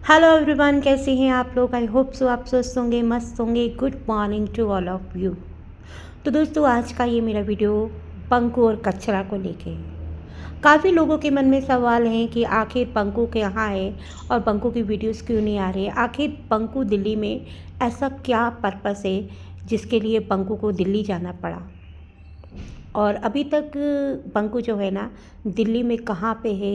Hello everyone, कैसे हैं आप लोग। आई होप सो आप स्वस्थ होंगे, मस्त होंगे। Good morning to all of you. तो दोस्तों, आज का ये मेरा वीडियो पंकु और कचरा को लेके है। काफ़ी लोगों के मन में सवाल हैं कि आखिर पंकु कहाँ है और पंकु की वीडियोस क्यों नहीं आ रही है। आखिर पंकु दिल्ली में ऐसा क्या पर्पस है जिसके लिए पंकु को दिल्ली जाना पड़ा, और अभी तक पंकु जो है ना दिल्ली में कहाँ पे है।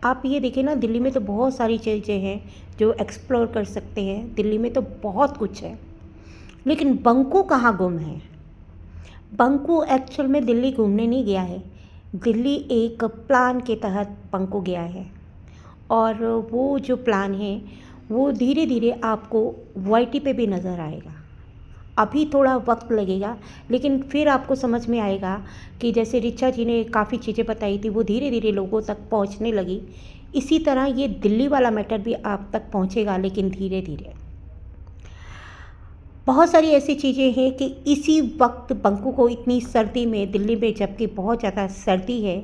आप ये देखिए ना, दिल्ली में तो बहुत सारी चीज़ें हैं जो एक्सप्लोर कर सकते हैं। दिल्ली में तो बहुत कुछ है, लेकिन बंकू कहाँ गुम है। बंकू एक्चुअल में दिल्ली घूमने नहीं गया है। दिल्ली एक प्लान के तहत बंकू गया है, और वो जो प्लान है वो धीरे धीरे आपको वाईटी पे भी नज़र आएगा। अभी थोड़ा वक्त लगेगा, लेकिन फिर आपको समझ में आएगा कि जैसे ऋचा जी ने काफ़ी चीज़ें बताई थी वो धीरे धीरे लोगों तक पहुंचने लगी। इसी तरह ये दिल्ली वाला मैटर भी आप तक पहुंचेगा, लेकिन धीरे धीरे। बहुत सारी ऐसी चीज़ें हैं कि इसी वक्त बंकू को इतनी सर्दी में दिल्ली में, जबकि बहुत ज़्यादा सर्दी है,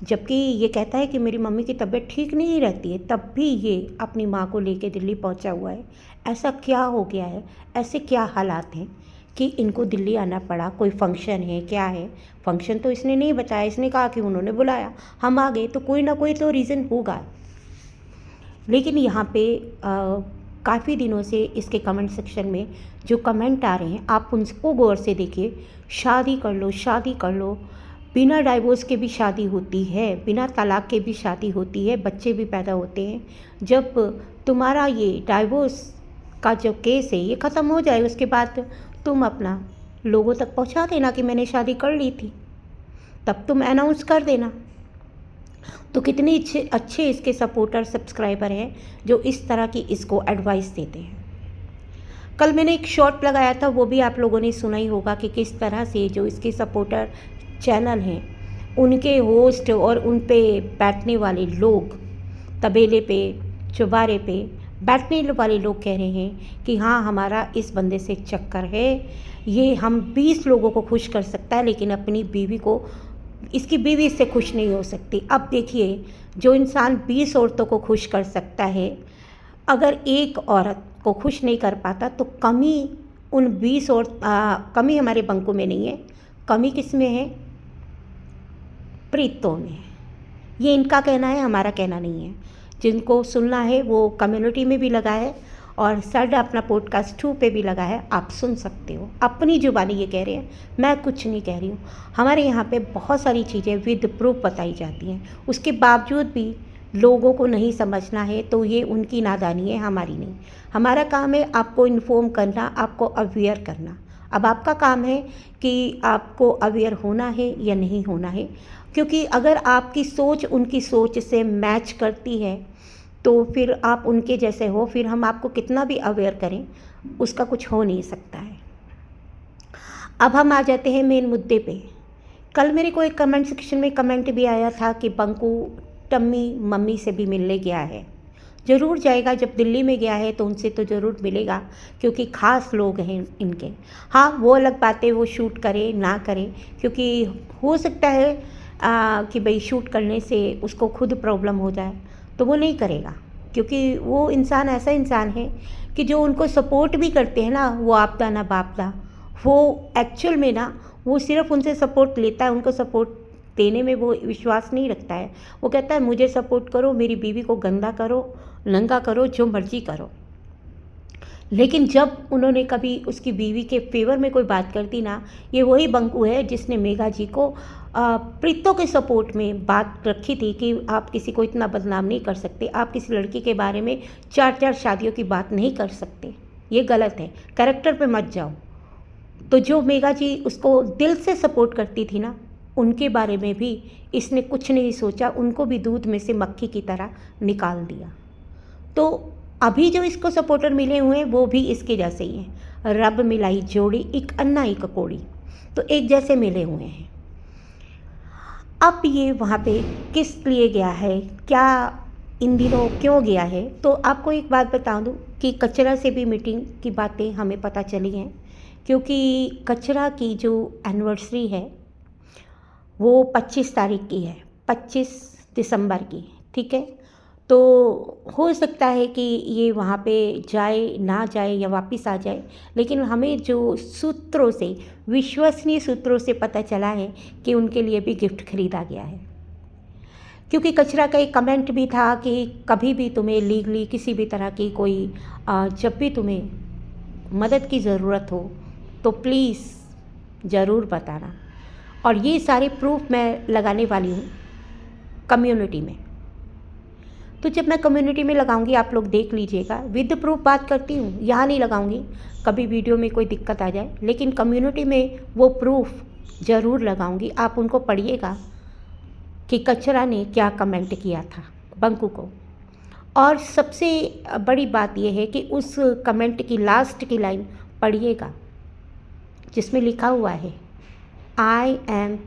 जबकि ये कहता है कि मेरी मम्मी की तबीयत ठीक नहीं रहती है, तब भी ये अपनी माँ को लेके दिल्ली पहुंचा हुआ है। ऐसा क्या हो गया है, ऐसे क्या हालात हैं कि इनको दिल्ली आना पड़ा। कोई फंक्शन है, क्या है फंक्शन, तो इसने नहीं बताया। इसने कहा कि उन्होंने बुलाया, हम आ गए, तो कोई ना कोई तो रीज़न होगा। लेकिन यहाँ पे काफ़ी दिनों से इसके कमेंट सेक्शन में जो कमेंट आ रहे हैं, आप उनको गौर से देखिए। शादी कर लो, शादी कर लो। बिना डाइवोर्स के भी शादी होती है, बिना तलाक के भी शादी होती है, बच्चे भी पैदा होते हैं। जब तुम्हारा ये डाइवोर्स का जो केस है ये ख़त्म हो जाए, उसके बाद तुम अपना लोगों तक पहुंचा देना कि मैंने शादी कर ली थी, तब तुम अनाउंस कर देना। तो कितने अच्छे इसके सपोर्टर सब्सक्राइबर हैं जो इस तरह की इसको एडवाइस देते हैं। कल मैंने एक शॉर्ट लगाया था, वो भी आप लोगों ने सुना ही होगा कि किस तरह से जो इसके सपोर्टर चैनल हैं, उनके होस्ट और उन पे बैठने वाले लोग, तबेले पे, चुबारे पे बैठने वाले लोग कह रहे हैं कि हाँ, हमारा इस बंदे से चक्कर है, ये हम 20 लोगों को खुश कर सकता है, लेकिन अपनी बीवी को, इसकी बीवी इससे खुश नहीं हो सकती। अब देखिए, जो इंसान 20 औरतों को खुश कर सकता है, अगर एक औरत को खुश नहीं कर पाता, तो कमी उन 20 और कमी हमारे बंकू में नहीं है, कमी किस में है? प्रीतों में। ये इनका कहना है, हमारा कहना नहीं है। जिनको सुनना है वो कम्युनिटी में भी लगा है, और सड अपना पॉडकास्ट 2 पे भी लगा है, आप सुन सकते हो। अपनी जुबानी ये कह रहे हैं, मैं कुछ नहीं कह रही हूँ। हमारे यहाँ पे बहुत सारी चीज़ें विद प्रूफ बताई जाती हैं, उसके बावजूद भी लोगों को नहीं समझना है, तो ये उनकी नादानी है, हमारी नहीं। हमारा काम है आपको इन्फॉर्म करना, आपको अवेयर करना। अब आपका काम है कि आपको अवेयर होना है या नहीं होना है, क्योंकि अगर आपकी सोच उनकी सोच से मैच करती है तो फिर आप उनके जैसे हो। फिर हम आपको कितना भी अवेयर करें, उसका कुछ हो नहीं सकता है। अब हम आ जाते हैं मेन मुद्दे पे। कल मेरे को एक कमेंट सेक्शन में कमेंट भी आया था कि बंकू टम्मी मम्मी से भी मिलने गया है। ज़रूर जाएगा, जब दिल्ली में गया है तो उनसे तो ज़रूर मिलेगा, क्योंकि ख़ास लोग हैं इनके। हाँ, वो अलग बात है, वो शूट करे ना करे, क्योंकि हो सकता है कि भाई शूट करने से उसको खुद प्रॉब्लम हो जाए, तो वो नहीं करेगा। क्योंकि वो इंसान ऐसा इंसान है कि जो उनको सपोर्ट भी करते हैं ना, वो आपदा ना बापदा, वो एक्चुअल में ना वो सिर्फ उनसे सपोर्ट लेता है, उनको सपोर्ट देने में वो विश्वास नहीं रखता है। वो कहता है मुझे सपोर्ट करो, मेरी बीवी को गंदा करो, नंगा करो, जो मर्जी करो। लेकिन जब उन्होंने कभी उसकी बीवी के फेवर में कोई बात कर दी ना, ये वही बंकू है जिसने मेघा जी को प्रीतों के सपोर्ट में बात रखी थी कि आप किसी को इतना बदनाम नहीं कर सकते, आप किसी लड़की के बारे में 4-4 शादियों की बात नहीं कर सकते, ये गलत है, कैरेक्टर पे मत जाओ। तो जो मेघा जी उसको दिल से सपोर्ट करती थी ना, उनके बारे में भी इसने कुछ नहीं सोचा, उनको भी दूध में से मक्खी की तरह निकाल दिया। तो अभी जो इसको सपोर्टर मिले हुए हैं वो भी इसके जैसे ही हैं। रब मिलाई जोड़ी, एक अन्ना एक कोड़ी, तो एक जैसे मिले हुए हैं। अब ये वहाँ पे किस लिए गया है, क्या इन दिनों क्यों गया है, तो आपको एक बात बता दूँ कि कचरा से भी मीटिंग की बातें हमें पता चली हैं। क्योंकि कचरा की जो एनिवर्सरी है वो 25 तारीख की है, 25 दिसंबर की, ठीक है। तो हो सकता है कि ये वहाँ पे जाए ना जाए या वापस आ जाए, लेकिन हमें जो सूत्रों से, विश्वसनीय सूत्रों से पता चला है कि उनके लिए भी गिफ्ट खरीदा गया है। क्योंकि कचरा का एक कमेंट भी था कि कभी भी तुम्हें लीगली किसी भी तरह की कोई जब भी तुम्हें मदद की ज़रूरत हो तो प्लीज़ ज़रूर बताना। और ये सारे प्रूफ मैं लगाने वाली हूँ कम्युनिटी में। तो जब मैं कम्युनिटी में लगाऊंगी आप लोग देख लीजिएगा, विद प्रूफ बात करती हूँ, यहाँ नहीं लगाऊंगी कभी वीडियो में कोई दिक्कत आ जाए, लेकिन कम्युनिटी में वो प्रूफ ज़रूर लगाऊंगी। आप उनको पढ़िएगा कि कचरा ने क्या कमेंट किया था बंकू को। और सबसे बड़ी बात यह है कि उस कमेंट की लास्ट की लाइन पढ़िएगा जिसमें लिखा हुआ है I am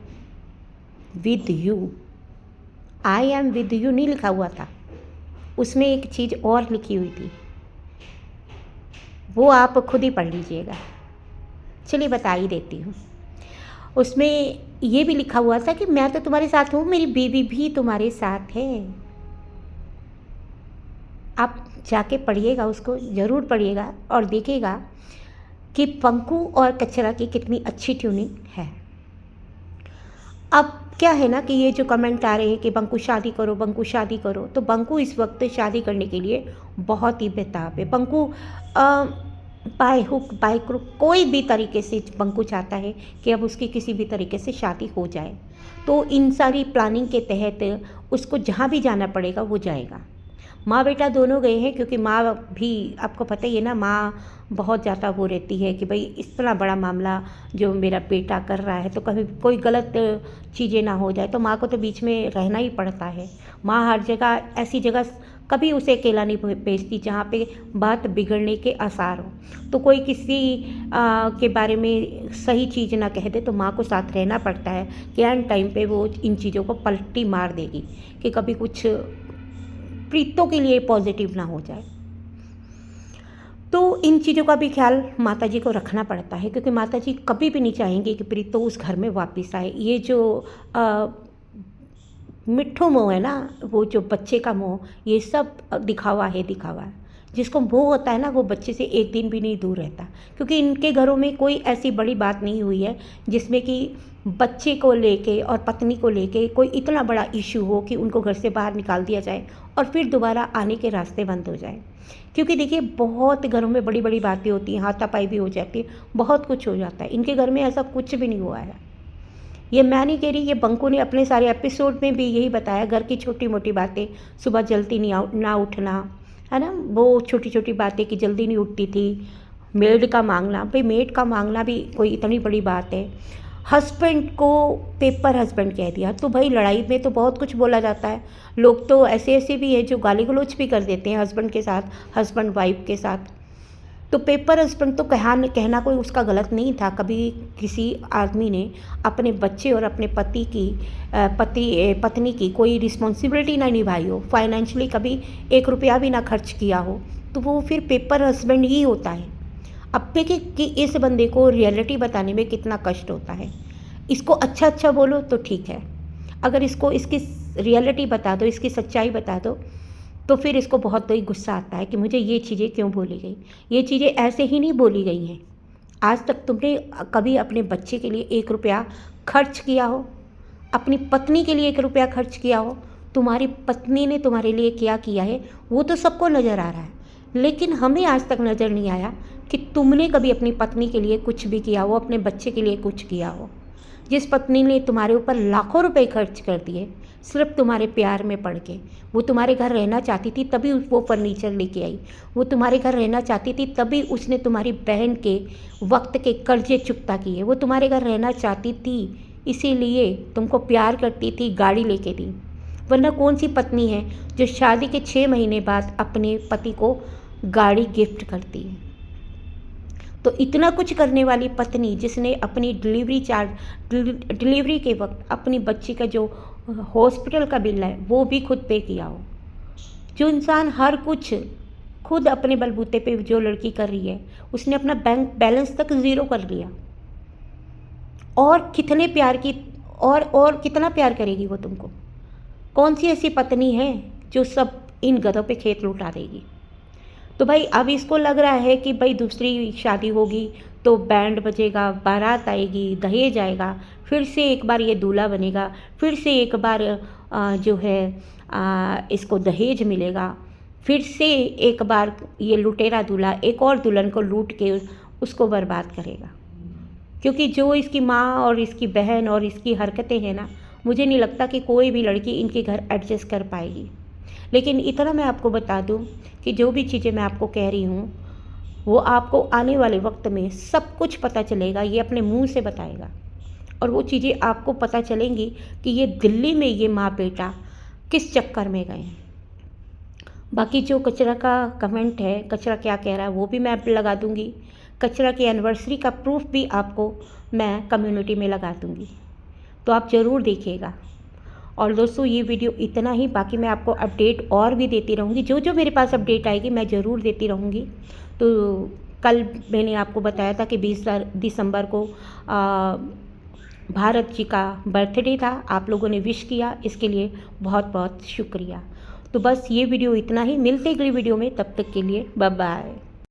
with you. I am with you नहीं लिखा हुआ था, उसमें एक चीज़ और लिखी हुई थी, वो आप खुद ही पढ़ लीजिएगा। चलिए बता ही देती हूँ। उसमें ये भी लिखा हुआ था कि मैं तो तुम्हारे साथ हूँ, मेरी बीवी भी तुम्हारे साथ है। आप जाके पढ़िएगा, उसको ज़रूर पढ़िएगा और देखिएगा कि पंकु और कचरा की कितनी अच्छी ट्यूनिंग है। अब क्या है ना कि ये जो कमेंट आ रहे हैं कि बंकु शादी करो, बंकु शादी करो, तो बंकु इस वक्त शादी करने के लिए बहुत ही बेताब है। बंकु बाय हुक बाय क्रुक कोई भी तरीके से बंकु चाहता है कि अब उसकी किसी भी तरीके से शादी हो जाए। तो इन सारी प्लानिंग के तहत उसको जहाँ भी जाना पड़ेगा वो जाएगा। माँ बेटा दोनों गए हैं, क्योंकि माँ भी आपको पता ही है ना, माँ बहुत ज़्यादा वो रहती है कि भाई इतना बड़ा मामला जो मेरा बेटा कर रहा है तो कभी कोई गलत चीज़ें ना हो जाए, तो माँ को तो बीच में रहना ही पड़ता है। माँ हर जगह ऐसी जगह कभी उसे अकेला नहीं भेजती जहाँ पे बात बिगड़ने के आसार हो। तो कोई किसी के बारे में सही चीज़ ना कह दे तो माँ को साथ रहना पड़ता है कि एंड टाइम पे वो इन चीज़ों को पलटी मार देगी कि कभी कुछ प्रीतों के लिए पॉजिटिव ना हो जाए। तो इन चीज़ों का भी ख्याल माताजी को रखना पड़ता है, क्योंकि माताजी कभी भी नहीं चाहेंगे कि प्रीतो उस घर में वापस आए। ये जो मिट्ठू मोह है ना, वो जो बच्चे का मोह, ये सब दिखावा है, दिखावा है। जिसको मोह होता है ना वो बच्चे से एक दिन भी नहीं दूर रहता, क्योंकि इनके घरों में कोई ऐसी बड़ी बात नहीं हुई है जिसमें कि बच्चे को लेके और पत्नी को लेके कोई इतना बड़ा इशू हो कि उनको घर से बाहर निकाल दिया जाए और फिर दोबारा आने के रास्ते बंद हो जाए। क्योंकि देखिए बहुत घरों में बड़ी बड़ी बातें होती हैं, हाथापाई भी हो जाती है, बहुत कुछ हो जाता है। इनके घर में ऐसा कुछ भी नहीं हुआ है। ये मैं नहीं कह रही, ये बंकू ने अपने सारे एपिसोड में भी यही बताया, घर की छोटी मोटी बातें, सुबह जल्दी ना उठना, है ना, वो छोटी छोटी बातें कि जल्दी नहीं उठती थी, मेड का मांगना, भाई मेड का मांगना भी कोई इतनी बड़ी बात है। हस्बैंड को पेपर हस्बैंड कह दिया, तो भाई लड़ाई में तो बहुत कुछ बोला जाता है। लोग तो ऐसे ऐसे भी हैं जो गाली गलौज भी कर देते हैं हस्बैंड के साथ, हस्बैंड वाइफ के साथ। तो पेपर हस्बैंड तो कहना कोई उसका गलत नहीं था। कभी किसी आदमी ने अपने बच्चे और अपने पत्नी की कोई रिस्पॉन्सिबिलिटी ना निभाई हो, फाइनेंशियली कभी 1 रुपया भी ना खर्च किया हो, तो वो फिर पेपर हस्बैंड ही होता है। अब देखिए कि इस बंदे को रियलिटी बताने में कितना कष्ट होता है। इसको अच्छा अच्छा बोलो तो ठीक है, अगर इसको इसकी रियलिटी बता दो, इसकी सच्चाई बता दो, तो फिर इसको बहुत ही गुस्सा आता है कि मुझे ये चीज़ें क्यों बोली गई। ये चीज़ें ऐसे ही नहीं बोली गई हैं। आज तक तुमने कभी अपने बच्चे के लिए 1 रुपया खर्च किया हो, अपनी पत्नी के लिए 1 रुपया खर्च किया हो? तुम्हारी पत्नी ने तुम्हारे लिए क्या किया है वो तो सबको नज़र आ रहा है, लेकिन हमें आज तक नज़र नहीं आया कि तुमने कभी अपनी पत्नी के लिए कुछ भी किया हो, अपने बच्चे के लिए कुछ किया हो। जिस पत्नी ने तुम्हारे ऊपर लाखों रुपए खर्च कर दिए सिर्फ तुम्हारे प्यार में पड़ के, वो तुम्हारे घर रहना चाहती थी तभी वो फर्नीचर लेके आई, वो तुम्हारे घर रहना चाहती थी तभी उसने तुम्हारी बहन के वक्त के कर्जे चुकता किए, वो तुम्हारे घर रहना चाहती थी इसीलिए तुमको प्यार करती थी, गाड़ी लेके दी। वरना कौन सी पत्नी है जो शादी के 6 महीने बाद अपने पति को गाड़ी गिफ्ट करती है? तो इतना कुछ करने वाली पत्नी जिसने अपनी डिलीवरी के वक्त अपनी बच्ची का जो हॉस्पिटल का बिल है वो भी खुद पे किया हो, जो इंसान हर कुछ खुद अपने बलबूते पे जो लड़की कर रही है उसने अपना बैंक बैलेंस तक ज़ीरो कर लिया, और कितने प्यार की और कितना प्यार करेगी वो तुमको? कौन सी ऐसी पत्नी है जो सब इन गधों पे खेत लौटा देगी। तो भाई अब इसको लग रहा है कि भाई दूसरी शादी होगी तो बैंड बजेगा, बारात आएगी, दहेज आएगा, फिर से एक बार ये दूल्हा बनेगा, फिर से एक बार जो है इसको दहेज मिलेगा, फिर से एक बार ये लुटेरा दूल्हा एक और दुल्हन को लूट के उसको बर्बाद करेगा। क्योंकि जो इसकी माँ और इसकी बहन और इसकी हरकतें हैं ना, मुझे नहीं लगता कि कोई भी लड़की इनके घर एडजस्ट कर पाएगी। लेकिन इतना मैं आपको बता दूं कि जो भी चीज़ें मैं आपको कह रही हूँ वो आपको आने वाले वक्त में सब कुछ पता चलेगा, ये अपने मुंह से बताएगा। और वो चीज़ें आपको पता चलेंगी कि ये दिल्ली में ये माँ बेटा किस चक्कर में गए। बाकी जो कचरा का कमेंट है, कचरा क्या कह रहा है, वो भी मैं लगा दूँगी। कचरा की एनिवर्सरी का प्रूफ भी आपको मैं कम्युनिटी में लगा दूँगी, तो आप ज़रूर देखिएगा। और दोस्तों ये वीडियो इतना ही, बाकी मैं आपको अपडेट और भी देती रहूँगी, जो जो मेरे पास अपडेट आएगी मैं ज़रूर देती रहूँगी। तो कल मैंने आपको बताया था कि 20 दिसंबर को भारत जी का बर्थडे था, आप लोगों ने विश किया, इसके लिए बहुत बहुत शुक्रिया। तो बस ये वीडियो इतना ही, मिलते अगली वीडियो में, तब तक के लिए बाय बाय।